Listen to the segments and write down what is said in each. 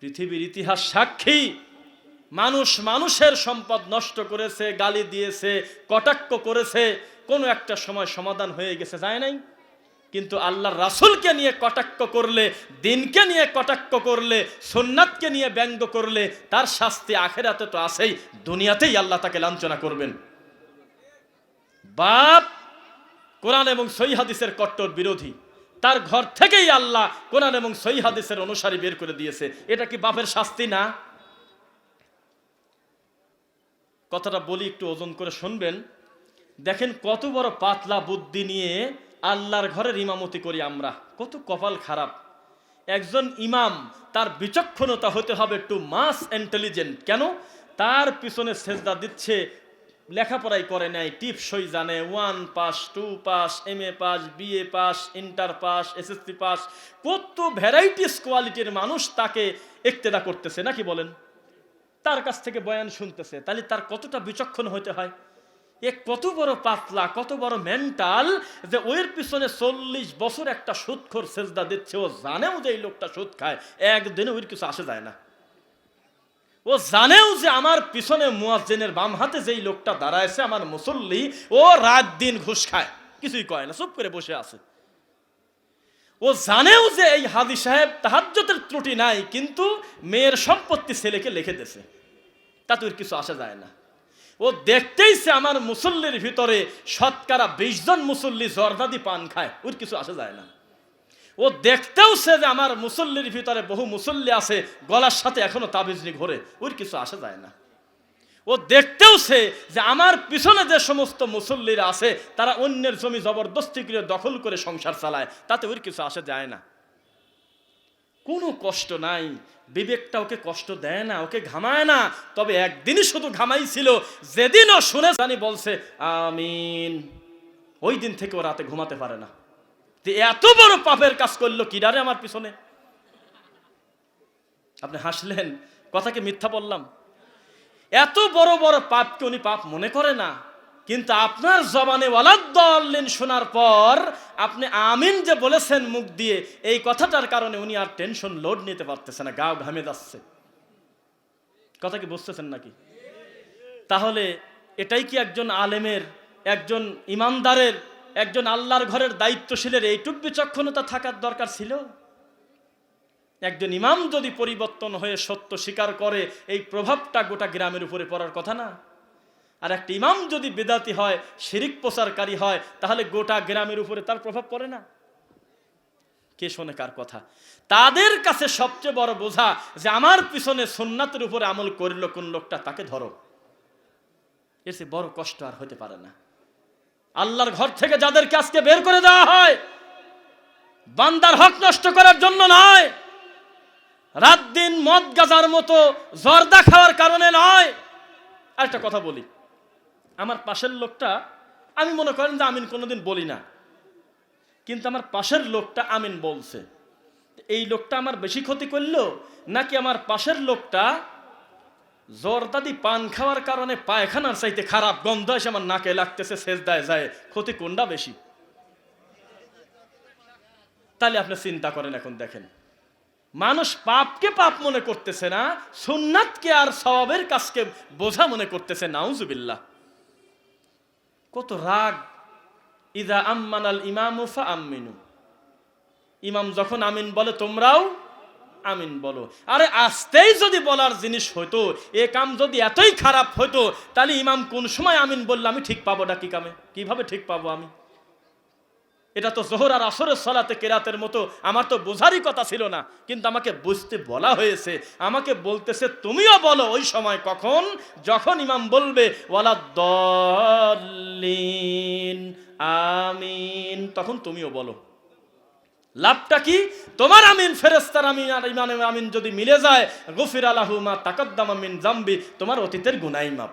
পৃথিবীর ইতিহাস সাক্ষী, মানুষ মানুষের সম্পদ নষ্ট করেছে, গালি দিয়েছে, কটাক্ষ করেছে, কোনো একটা সময় সমাধান হয়ে গেছে, যায় নাই? কিন্তু আল্লাহর রাসূলকে নিয়ে কটাক্ষ করলে, দিনকে নিয়ে কটাক্ষ করলে, সুন্নাতকে নিয়ে ব্যঙ্গ করলে তার শাস্তি আখিরাতে তো আছেই, দুনিয়াতেই আল্লাহ তাকে লাঞ্ছনা করবেন। বাপ কোরআন এবং সহিহ হাদিসের কট্টর বিরোধী, তার ঘর থেকেই আল্লাহ কোরআন এবং সহিহ হাদিসের অনুসারী বের করে দিয়েছে। এটা কি বাপের শাস্তি না? কথাটা বলি, একটু ওজন করে শুনবেন। দেখেন কত বড় পাতলা বুদ্ধি নিয়ে আল্লাহর ঘরের ইমামতি করি আমরা, কত কপাল খারাপ। একজন ইমাম, তার বিচক্ষণতা হতে হবে টু মাস ইন্টেলিজেন্ট। কেন? তার পিছনে সেজদা দিচ্ছে, লেখাপড়াই করে নাই, টিপসই জানে, 1 pass, 2 pass, MA pass, BA pass, inter pass, SSC pass, কত ভ্যারাইটিস কোয়ালিটির মানুষ তাকে ইক্তেদা করতেছে, নাকি বলেন? তার কাছ থেকে বয়ান শুনতেছে, তাহলে তার কতটা বিচক্ষণ হতে হয়। এ কত বড় পাতলা, কত বড় মেন্টাল যে ওর পিছনে 40 বছর একটা সুদখোর সেজদা দিচ্ছে। ও জানেও যে এই লোকটা সুদ খায়, একদিনে ওর কিছু আসে যায় না। ও জানেও যে আমার পিছনে মুয়াজ্জিনের বাম হাতে যেই লোকটা দাঁড়ায়ছে, আমার মুসল্লি, ও রাত দিন ঘুষ খায়, কিছুই কয় না, চুপ করে বসে আছে। ও জানেও যে এই হাজী সাহেব তাহাজ্জুদের ত্রুটি নাই, কিন্তু মেয়ের সম্পত্তি ছেলেকে লিখে দিয়েছে, তাতে ওর কিছু আসে যায় না। ও দেখতেইছে আমার মুসল্লির ভিতরে শতকরা 20 জন মুসল্লি জর্দাদি পান খায়, ওর কিছু আসে যায় না। ও দেখতেওছে যে আমার মুসল্লির ভিতরে বহু মুসল্লি আছে গলার সাথে এখনো তাবিজনি ঘোরে, ওর কিছু আসে যায় না। ও দেখতেওছে যে আমার পিছনে যে সমস্ত মুসল্লিরা আছে তারা অন্যের জমি জবরদস্তি করে দখল করে সংসার চালায়, তাতে ওর কিছু আসে যায় না। কোনো কষ্ট নাই, বিবেকটা ওকে কষ্ট দেয় না, ওকে ঘামায় না। তবে একদিনই শুধু ঘামাইছিল, যেদিন ও শুনে জানি বলছে আমিন, ওই দিন থেকে ও রাতে ঘুমাতে পারে না। এত বড় পাপের কাজ করলো কিডারে আমার পিছনে। আপনি হাসলেন, কথাকে মিথ্যা বললাম? এত বড় বড় পাপকে উনি পাপ মনে করে না, কিন্তু আপনার জবানে ওয়ালাদ্দাল্লিন শোনার পর আপনি আমিন যে বলেছেন মুখ দিয়ে, এই কথাটার কারণে উনি আর টেনশন লোড নিতে পারতেছে না, গাও ঘামে যাচ্ছে। কথা কি বুঝতেছেন নাকি? তাহলে এটাই কি একজন আলেমের, একজন ইমানদারের, একজন আল্লাহর ঘরের দায়িত্বশীলের এইটুক বিচক্ষণতা থাকার দরকার ছিল? একজন ইমাম যদি পরিবর্তন হয়ে সত্য স্বীকার করে, এই প্রভাবটা গোটা গ্রামের উপরে পড়ার কথা না? আর একটা ইমাম যদি বিদাতি হয়, শিরিক প্রচারকারী হয়, তাহলে গোটা গ্রামের উপরে তার প্রভাব পড়ে না? কে শোনে কার কথা? তাদের কাছে সবচেয়ে বড় বোঝা যে আমার পিছনে সুন্নাতের উপরে আমল করল কোন লোকটা, তাকে ধরো। এর চেয়ে বড় কষ্ট আর হতে পারে না। আল্লাহর ঘর থেকে যাদেরকে আজকে বের করে দেওয়া হয়, বান্দার হক নষ্ট করার জন্য নয়, রাত দিন মদ গাজার মতো জর্দা খাওয়ার কারণে নয়। আরেকটা কথা বলি, আমার পাশের লোকটা, আমি মনে করেন যে আমিন কোনোদিন বলি না, কিন্তু আমার পাশের লোকটা আমিন বলছে। এই লোকটা আমার বেশি ক্ষতি করলো, নাকি আমার পাশের লোকটা জর্দাদি পান খাওয়ার কারণে পায়খানার চাইতে খারাপ গন্ধ এসে আমার নাকে লাগতেছে, সেজদায় যায়, ক্ষতি কোনটা বেশি? তাহলে আপনি চিন্তা করেন। এখন দেখেন, মানুষ পাপকে পাপ মনে করতেছে না, সুন্নাতকে আর সওয়াবের কাজকে বোঝা মনে করতেছে। নাউজুবিল্লাহ। কত রাগ! ইযা আম্মানাল ইমামু ফাআমিনু, ইমাম যখন আমিন বলে তোমরাও আমিন বলো। আরে আস্তেই যদি বলার জিনিস হইতো, এ কাম যদি এতই খারাপ হইতো, তাহলে ইমাম কোন সময় আমিন বললে আমি ঠিক পাবো না? কি কামে কিভাবে ঠিক পাবো আমি? এটা তো যোহর আর আসরের সালাতে কেরাতের মতো, আমার তো বোঝারই কথা ছিল না, কিন্তু আমাকে বুঝতে বলা হয়েছে। আমাকে বলতেছে তুমিও বলো ওই সময়। কখন? যখন ইমাম বলবে ওয়ালাদ্দাল্লিন আমিন, তখন তুমিও বলো। লাভটা কি? তোমার আমিন ফেরেশতার আমিন আর ইমামের আমিন যদি মিলে যায়, গফিরা লাহু মা তাকাদ্দামা মিন যামবি, তোমার অতীতের গুনাহ মাফ।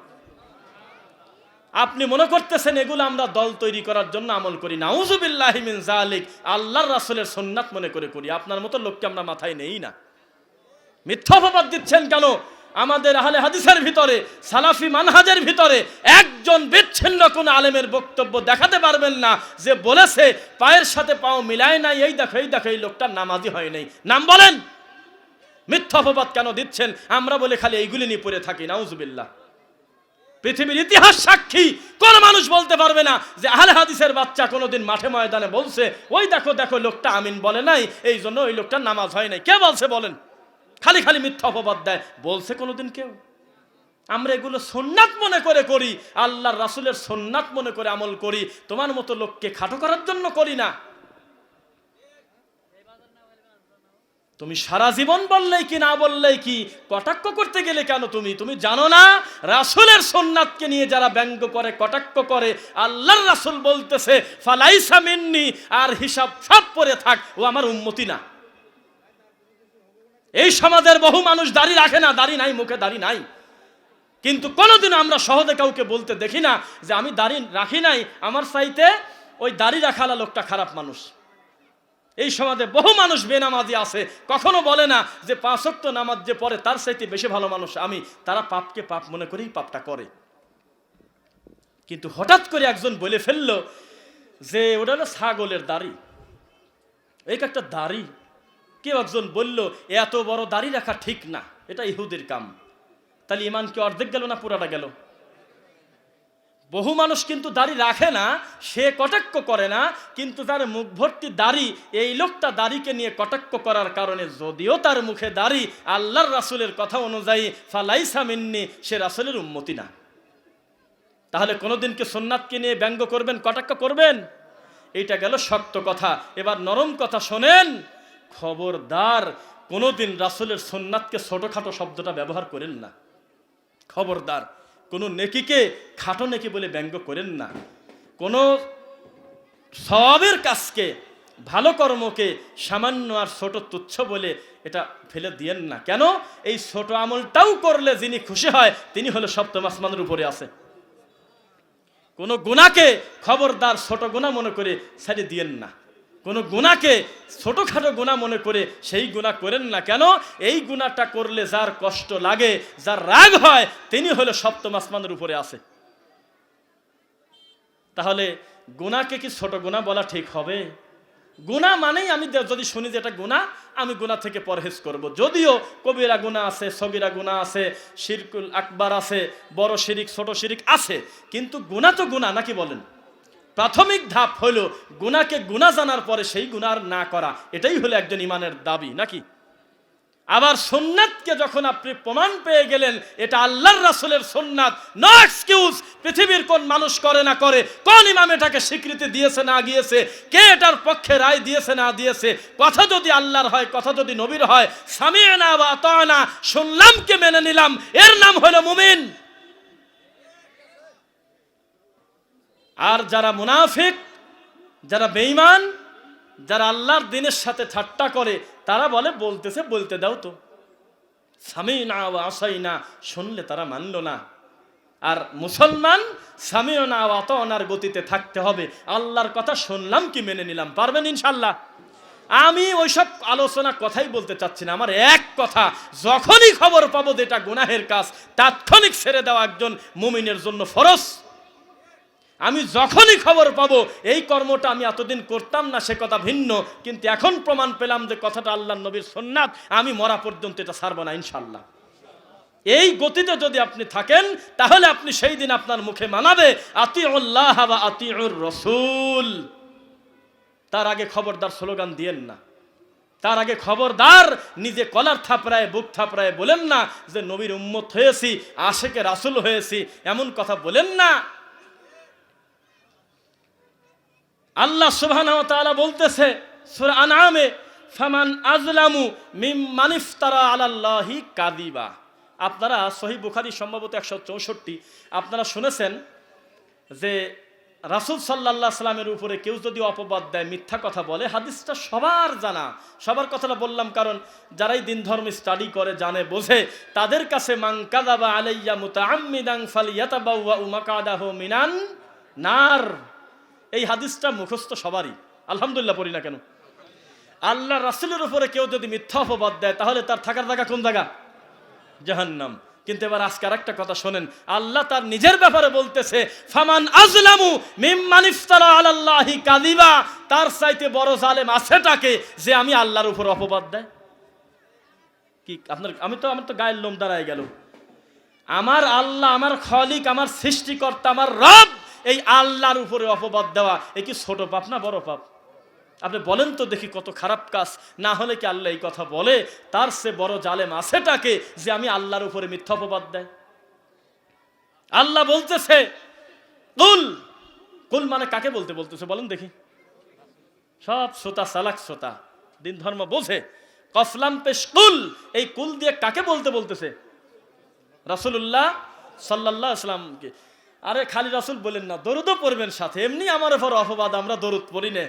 আপনি মনে করতেছেন এগুলো আমরা দল তৈরি করার জন্য আমল করি? নাউজুবিল্লাহি মিন যালিক, আল্লাহর রাসূলের সুন্নাত মনে করে করি। আপনার মতো লোককে আমরা মাথায় নেই না। মিথ্যা অপবাদ দিচ্ছেন কেন? আমাদের আহলে হাদিসের ভিতরে, সালাফি মানহাজের ভিতরে একজন বিচ্ছিন্ন কোন আলেমের বক্তব্য দেখাতে পারবেন না যে বলেছে পায়ের সাথে পাও মিলায় নাই, এই দেখো এই দেখো এই লোকটা নামাজি হয় নাই। নাম বলেন। মিথ্যা অপবাদ কেন দিচ্ছেন? আমরা বলে খালি এইগুলি নিয়ে পড়ে থাকি, নাউজুবিল্লাহ। পৃথিবীর ইতিহাস সাক্ষী, কোন মানুষ বলতে পারবে না যে আহলে হাদিসের বাচ্চা কোনোদিন মাঠে ময়দানে বলছে ওই দেখো দেখো লোকটা আমিন বলে নাই, এই জন্য ওই লোকটার নামাজ হয় নাই। কে বলছে বলেন? খালি খালি মিথ্যা অপবাদ দেয়, বলছে কোনোদিন কেউ? আমরা এগুলো সুন্নাত মনে করে করি, আল্লাহর রাসূলের সুন্নাত মনে করে আমল করি, তোমার মতো লোককে খাটো করার জন্য করি না। তুমি সারা জীবন বললেই কি না বললেই কি, কটাক্ষ করতে গেলে কেন? তুমি জানো না রাসূলের সুন্নাতকে নিয়ে যারা ব্যঙ্গ করে, কটাক্ষ করে, আল্লাহর রাসূল বলতেছে ফালাইসা মিন্নি, আর হিসাব সব পড়ে থাক, ও আমার উম্মতি না। এই সমাজের বহু মানুষ দাড়ি রাখে না, দাড়ি নাই, মুখে দাড়ি নাই, কিন্তু কোনোদিন আমরা সহজে কাউকে বলতে দেখি না যে আমি দাড়ি রাখি নাই, আমার চাইতে ওই দাড়ি রাখালা লোকটা খারাপ মানুষ। এই সমাজে বহু মানুষ বেনামাজি আছে, কখনো বলে না যে 5 ওয়াক্ত নামাজ যে পড়ে তার চাইতে বেশি ভালো মানুষ আমি। তারা পাপকে পাপ মনে করেই পাপটা করে। কিন্তু হঠাৎ করে একজন বলে ফেললো যে ওটা হলো ছাগলের দাড়ি, এই একটা দাড়ি। কেউ একজন বলল এত বড় দাড়ি রাখা ঠিক না, এটা ইহুদির কাম। তাহলে ইমান কি অর্ধেক গেল না পুরাটা গেল? বহু মানুষ কিন্তু দাড়ি রাখে না, সে কটাক্ষ করে না, কিন্তু তার মুখ ভর্তি দাড়ি, এই লোকটা দাড়িকে নিয়ে কটাক্ষ করার কারণে যদিও তার মুখে দাড়ি, আল্লাহর রাসূলের কথা অনুযায়ী ফালাইসা মিন্নি, সে রাসূলের উম্মতি না। তাহলে কোনোদিন কি সুন্নাতকে নিয়ে ব্যঙ্গ করবেন, কটাক্ষ করবেন? এইটা গেল শক্ত কথা। এবার নরম কথা শোনেন, খবরদার কোনোদিন রাসূলের সুন্নাতকে ছোটখাটো শব্দটা ব্যবহার করেন না। খবরদার কোনো নেকিকে খাটো নেকি বলে ব্যঙ্গ করেন না। কোনো সওয়াবের কাজকে, ভালো কর্মকে সামান্য আর ছোট তুচ্ছ বলে এটা ফেলে দিয়েন না। কেন? এই ছোট আমলটাও করলে যিনি খুশি হয় তিনি হলো সপ্তম আসমানের উপরে আছে। কোনো গুনাহকে খবরদার ছোট গুনাহ মনে করে ছেড়ে দিয়েন না। কোনো গুনাহকে ছোটখাটো গুনাহ মনে করে সেই গুনাহ করেন না। কেন? এই গুনাহটা করলে যার কষ্ট লাগে, যার রাগ হয়, তিনি হলো সপ্তম আসমানের উপরে আছে। তাহলে গুনাহকে কি ছোট গুনাহ বলা ঠিক হবে? গুনাহ মানেই আমি যদি শুনি যে এটা গুনাহ, আমি গুনাহ থেকে পরহেজ করব। যদিও কবিরা গুনাহ আছে, সগীরা গুনাহ আছে, শিরকুল আকবার আছে, বড় শিরিক ছোট শিরিক আছে, কিন্তু গুনাহ তো গুনাহ, নাকি বলেন? প্রাথমিক ধাপ হলো গুনাহকে গুনাহ জানার পরে সেই গুনাহ না করা, এটাই হলো একজন ইমানের দাবি, নাকি? আবার সুন্নাতকে যখন আপনি প্রমাণ পেয়ে গেলেন এটা আল্লাহর রাসূলের সুন্নাত, নো এক্সকিউজ, পৃথিবীর কোন মানুষ করে না করে, কোন ইমাম এটাকে স্বীকৃতি দিয়েছে না দিয়েছে, কে এটার পক্ষে রায় দিয়েছে না দিয়েছে, কথা যদি আল্লাহর হয়, কথা যদি নবীর হয়, সামি'না ওয়া আতা'না, শুনলাম কে মেনে নিলাম, এর নাম হলো মুমিন। আর যারা মুনাফিক, যারা বেঈমান, যারা আল্লাহর দ্বীনের সাথে ঠাট্টা করে, তারা বলে বলতেছে বলতে দাও তো, সামি'না ওয়া আসাইনা, শুনলে তারা মানলো না। আর মুসলমান সামি'না ওয়া আতা'নার গতিতে থাকতে হবে। আল্লাহর কথা শুনলাম কি মেনে নিলাম, পারবেন ইনশাআল্লাহ? আমি ওইসব আলোচনা কথাই বলতে চাচ্ছি না। আমার এক কথা, যখনই খবর পাবো যেটা গুনাহের কাজ, তাৎক্ষণিক ছেড়ে দেওয়া একজন মুমিনের জন্য ফরজ। আমি যখনই খবর পাবো এই কর্মটা আমি এতদিন করতাম না, সে কথা ভিন্ন, কিন্তু এখন প্রমাণ পেলাম যে কথাটা আল্লাহর নবীর সুন্নাত, আমি মরা পর্যন্ত এটা ছাড়বো না ইনশাআল্লাহ। এই গতিতে যদি আপনি থাকেন তাহলে আপনি সেই দিন আপনার মুখে মানাবে আতিউল্লাহ ওয়া আতিউর রাসূল। তার আগে খবরদার স্লোগান দিয়েন না। তার আগে খবরদার নিজে কলার থাপড়ায়, বুক থাপড়ায় বলেন না যে নবীর উম্মত হয়েছি, আশেকে রাসূল হয়েছি, এমন কথা বলেন না। আল্লাহ সুবহানাহু ওয়া তাআলা বলতেছে সূরা আনআমে, ফামান আযলামু মিম্মান ইফতারা আলাল্লাহি কাযিবা। আপনারা সহিহ বুখারী সম্ভবত 164 আপনারা শুনেছেন যে রাসূল সাল্লাল্লাহু আলাইহি সাল্লামের উপরে কেউ যদি অপবাদ দেয়, মিথ্যা কথা বলে, হাদিসটা সবার জানা। সবার কথাটা বললাম কারণ যারাই দিন ধর্ম স্টাডি করে, জানে, বোঝে, তাদের কাছে মান কাযাবা আলাইয়া মুতাআম্মিদান ফালইয়াতাবাওয়া মাকআদাহু মিনান নার, এই হাদিসটা মুখস্থ সবারই, আলহামদুলিল্লাহ পড়ি না কেন? আল্লাহ রাসূলের উপরে কেউ যদি মিথ্যা অপবাদ দেয় তাহলে তার থাকার জায়গা কোন জায়গা? জাহান্নাম। কিন্তু এবার আজকে আরেকটা কথা শোনেন, আল্লাহ তার নিজের ব্যাপারে বলতেছে ফামান আযলামু মিম্মান ইফতারা আলাল্লাহি কাযিবা, তার চাইতে বড় জালেম আছেটাকে যে আমি আল্লাহর উপর অপবাদ দেয়? কি আপনার আমার তো গায়ের লোম দাঁড়ায় গেল। আমার আল্লাহ, আমার খালিক, আমার সৃষ্টিকর্তা, আমার রব, এই আল্লাহর উপরে অপবাদ দেওয়া এ কি ছোট পাপ না বড় পাপ? আপনি বলেন তো দেখি কত খারাপ কাজ। না হলে কি আল্লাহ এই কথা বলে তার সে বড় জালেম আছেটাকে যে আমি আল্লাহর উপরে মিথ্যা অপবাদ দেয়? আল্লাহ বলতেছে কুল, কুল মানে কাকে বলতেছে বলেন দেখি? সব শ্রোতা চালাক শ্রোতা, দিন ধর্ম বোঝে। কফলাম পেশ কুল, এই কুল দিয়ে কাকে বলতেছে? রাসূলুল্লাহ সাল্লাল্লাহু আলাইহি ওয়াসাল্লামকে। আরে খালি রাসূল বলেন না, দরুদও পড়বেন সাথে। এমনি আমার উপর অপবাদ, আমরা দরুদ পড়ি না,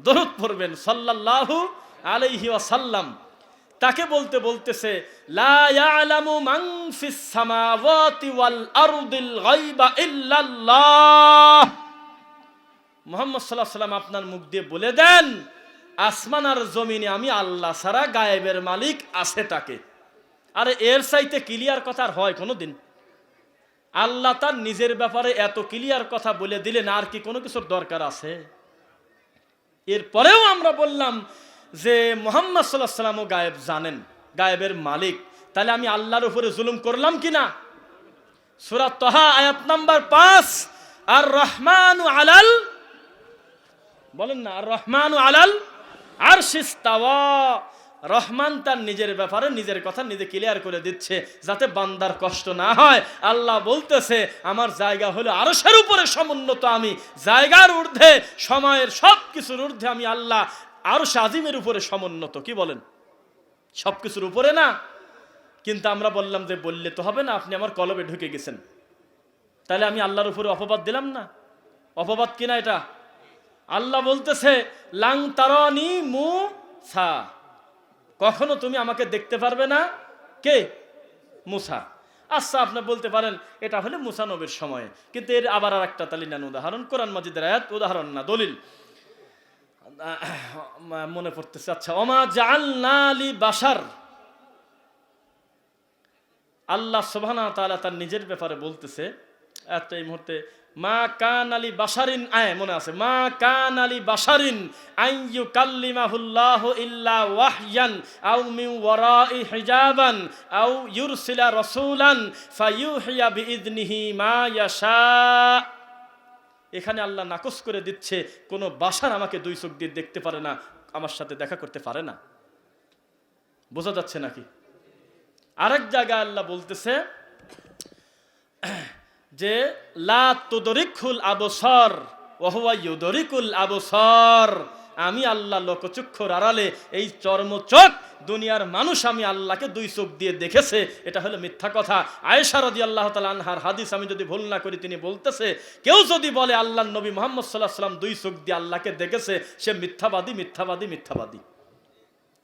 দরুদ পড়বেন সাল্লাল্লাহু আলাইহি ওয়াসাল্লাম। তাকে বলতেছে লা ইয়ালামু মান ফিস সামাওয়াতি ওয়াল আরদিল গায়বা ইল্লাল্লাহ। মুহাম্মদ সাল্লাল্লাহু আলাইহি ওয়াসাল্লাম আপনার মুখ দিয়ে বলে দেন, আসমান আর জমিনে আমি আল্লাহ ছাড়া গায়েবের মালিক আছে তাকে। আরে এর চাইতে ক্লিয়ার কথা আর হয় কোনোদিন? আল্লাহ তার নিজের ব্যাপারে এত ক্লিয়ার কথা বলে দিলেন, আর কি কোনো কিছুর দরকার আছে? এরপরেও আমরা বললাম যে মুহাম্মদ সাল্লাল্লাহু আলাইহি ওয়াসাল্লামও গায়েব জানেন, গায়েবের মালিক। তাহলে আমি আল্লাহর উপরে জুলুম করলাম কিনা? সূরা তাহা আয়াত নাম্বার 5, আর রহমানু আলাল, বলেন না, আর রহমানু আলাল আরশিস তাওয়া। রহমান তার নিজের ব্যাপারে নিজের কথা নিজে ক্লিয়ার করে দিচ্ছে যাতে বান্দার কষ্ট না হয়। আল্লাহ বলতেছে আমার জায়গা হলো আরশের উপরে সমুন্নত, আমি জায়গার ঊর্ধ্বে, সময়ের সব কিছুর ঊর্ধ্বে আমি আল্লাহ আরশ আজিমের উপরে সমুন্নত। কি বলেন? সব কিছুর উপরে না? কিন্তু আমরা বললাম যে বললে তো হবে না, আপনি আমার কলবে ঢুকে গেছেন, তাহলে আমি আল্লাহর উপরে অপবাদ দিলাম না? অপবাদ কিনা এটা? আল্লাহ বলতেছে লাং তারানি মুসা, কখনো তুমি আমাকে দেখতে পারবে না। কে? মুসা। আচ্ছা, আপনি বলতে পারেন এটা হলে মুসা নবীর সময়ে, কিন্তু এর আবার আর একটা তালিনান উদাহরণ, কোরআন মাজিদের আয়াত, উদাহরণ না দলিল মনে পড়তেছে। আচ্ছা, ওমা জাআলনা লি বাশার, আল্লাহ সুবহানাহু ওয়া তাআলা তার নিজের ব্যাপারে বলতেছে এই মুহূর্তে, মা কান আলী বাশারিন, মনে আছে, মা কান আলী বাশারিন আন ইউকাল্লিমাহুল্লাহু ইল্লা ওয়াহয়ান আও মিন ওয়ারাই হিজাবান আও ইউরসিলা রাসূলান ফায়ুহিয়া বিইذনিহি মা ইয়াশা। এখানে আল্লাহ নাকচ করে দিচ্ছে কোনো বাশার আমাকে দুই চোখ দিয়ে দেখতে পারে না, আমার সাথে দেখা করতে পারে না। বোঝা যাচ্ছে নাকি? আরেক জায়গায় আল্লাহ বলতেছে যে লা তুদরিকুল আবসার ওয়া হুয়া ইউদরিকুল আবসার, আমি আল্লাহ লোকচক্ষুর আড়ালে, এই চর্মচোখ দুনিয়ার মানুষ আমি আল্লাহকে দুই চোখ দিয়ে দেখেছে, এটা হলো মিথ্যা কথা। আয়েশা রাদিয়াল্লাহু তাআলা আনহার হাদিস, আমি যদি ভুল না করি, তিনি বলতেছে কেউ যদি বলে আল্লাহর নবী মুহাম্মদ সাল্লাল্লাহু আলাইহি ওয়াসাল্লাম দুই চোখ দিয়ে আল্লাহকে দেখেছে, সে মিথ্যাবাদী, মিথ্যাবাদী, মিথ্যাবাদী।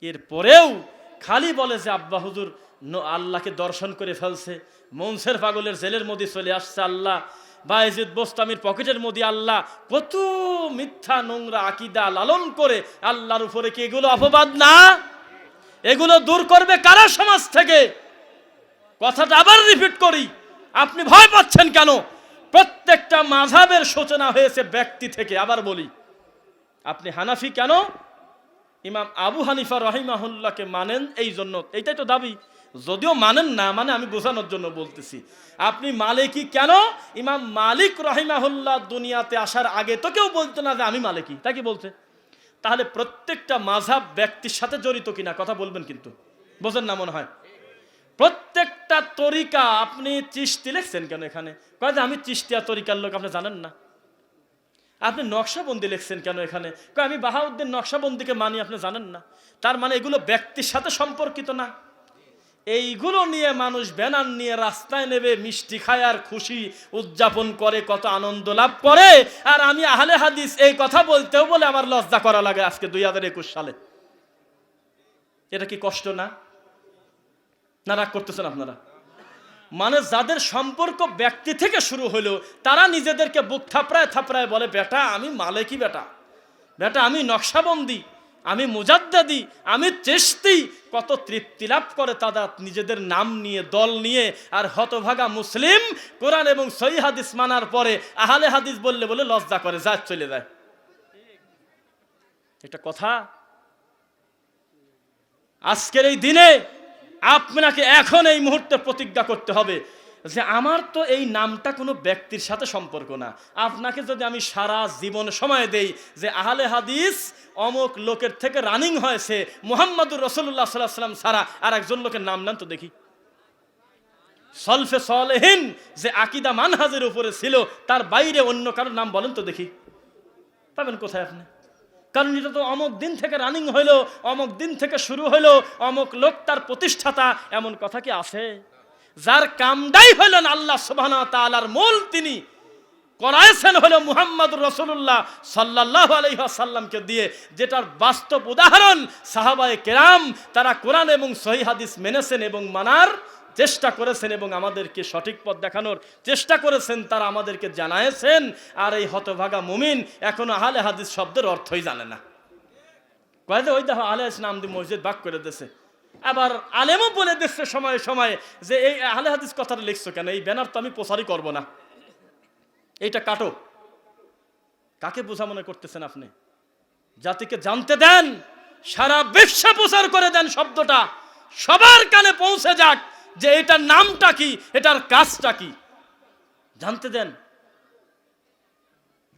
এরপরেও খালি বলে যে আব্বা হুজুর আল্লাহকে দর্শন করে ফেলছে, মনসের পাগলের জেলের মধ্যে চলে আসছে আল্লাহ, বায়েজিদ বোস্তামির পকেটের মধ্যে আল্লাহ, কত মিথ্যা নোংরা আকীদা লালন করে আল্লাহর উপরে কি এগুলো অপবাদ না? এগুলো দূর করবে কারা সমাজ থেকে? কথাটা আবার রিপিট করি, আপনি ভয় পাচ্ছেন কেন? প্রত্যেকটা মাযহাবের সূচনা হয়েছে ব্যক্তি থেকে। আবার বলি, আপনি হানাফি কেন? ইমাম আবু হানিফা রাহিমাহুল্লাহকে মানেন এই জন্য, এইটাই তো দাবি। যদিও মানেন না, মানে আমি বোঝানোর জন্য বলতেছি। আপনি মালিকি কেন? ইমাম মালিক রাহিমাহুল্লাহ দুনিয়াতে আসার আগে তো কেউ বলতো না যে আমি মালিকি, তা কি বলছে? তাহলে প্রত্যেকটা মাযহাব ব্যক্তির সাথে জড়িত কিনা কথা বলবেন, কিন্তু বোঝেন না মনে হয়। প্রত্যেকটা তরিকা, আপনি চিশতি লিখছেন কেন এখানে? কয় যে আমি চিশতিয়া তরিকার লোক, আপনি জানেন না। আপনি নকশাবন্দি লিখছেন কেন এখানে? কয় আমি বাহাউদ্দিন নকশাবন্দিকে মানি, আপনি জানেন না। তার মানে এগুলো ব্যক্তির সাথে সম্পর্কিত না। এইগুলো নিয়ে মানুষ ব্যানার নিয়ে রাস্তায় নেবে, মিষ্টি খায় আর খুশি উদযাপন করে, কত আনন্দ লাভ করে। আর আমি আহলে হাদিস এই কথা বলতেও বলে আমার লজ্জা করা লাগে আজকে 2021 সালে। এটা কি কষ্ট না? না রাগ করতেছেন আপনারা? মানে যাদের সম্পর্ক ব্যক্তি থেকে শুরু হলো, তারা নিজেদেরকে বুক থাপড়ায় থাপড়ায় বলে বেটা আমি মালিকি, বেটা বেটা আমি নকশাবন্দি, আমি মুজাদ্দিদি, আমি চিশতি। কত তৃপ্তি লাভ করে তারা নিজেদের নাম নিয়ে, দল নিয়ে। আর হতভাগা মুসলিম কোরআন এবং সহিহ হাদিস মানার পরে আহলে হাদিস বললে বলে লজ্জা করে, যায় চলে যায়। এটা কথা? আজকের এই দিনে আপনাকে এখন এই মুহূর্তে প্রতিজ্ঞা করতে হবে যে আমার তো এই নামটা কোনো ব্যক্তির সাথে সম্পর্ক না। আপনাকে যদি আমি সারা জীবন সময় দেই যে আহলে হাদিস অমুক লোকের থেকে রানিং হয়েছে মুহাম্মদুর রাসূলুল্লাহ সাল্লাল্লাহু আলাইহি ওয়াসাল্লাম ছাড়া আর একজন লোকের নাম নেন তো দেখি। সলফে সালেহিন যে আকীদা মানহাজের উপরে ছিল তার বাইরে অন্য কারোর নাম বলেন তো দেখি, পাবেন কোথায় আপনি? কারণ এটা তো অমুক দিন থেকে রানিং হইলো, অমুক দিন থেকে শুরু হইলো, অমুক লোক তার প্রতিষ্ঠাতা, এমন কথা কি আছে? যার কামটাই হলেন আল্লাহ সুবহানাহু ওয়া তাআলার মূল, তিনি করাইছেন হলো মুহাম্মদুর রাসূলুল্লাহ সাল্লাল্লাহু আলাইহি ওয়াসাল্লামকে দিয়ে, যেটার বাস্তব উদাহরণ সাহাবায়ে কেরাম, তারা কোরআন এবং সহিহ হাদিস মেনেছেন এবং মানার চেষ্টা করেছেন এবং আমাদেরকে সঠিক পথ দেখানোর চেষ্টা করেছেন, তারা আমাদেরকে জানায়েছেন। আর এই হতভাগা মুমিন এখনো আহলে হাদিস শব্দের অর্থই জানে না। কয় যে ওই দেখো আহলে হাদিস নাম দিয়ে মসজিদ ভাগ করে দিয়েছে, আবার আলেমও বলে দিচ্ছে সময়ে সময়ে যে এই আহলে হাদিস কথাটা লিখছো কেন, এই ব্যানার তো আমি প্রচারই করব না, এইটা কাটো। কাকে বোঝা মনে করতেছেন আপনি? জাতিকে জানতে দেন, সারা বিশ্বে প্রচার করে দেন, শব্দটা সবার কানে পৌঁছে যাক যে এটার নামটা কি, এটার কাজটা কি, জানতে দেন।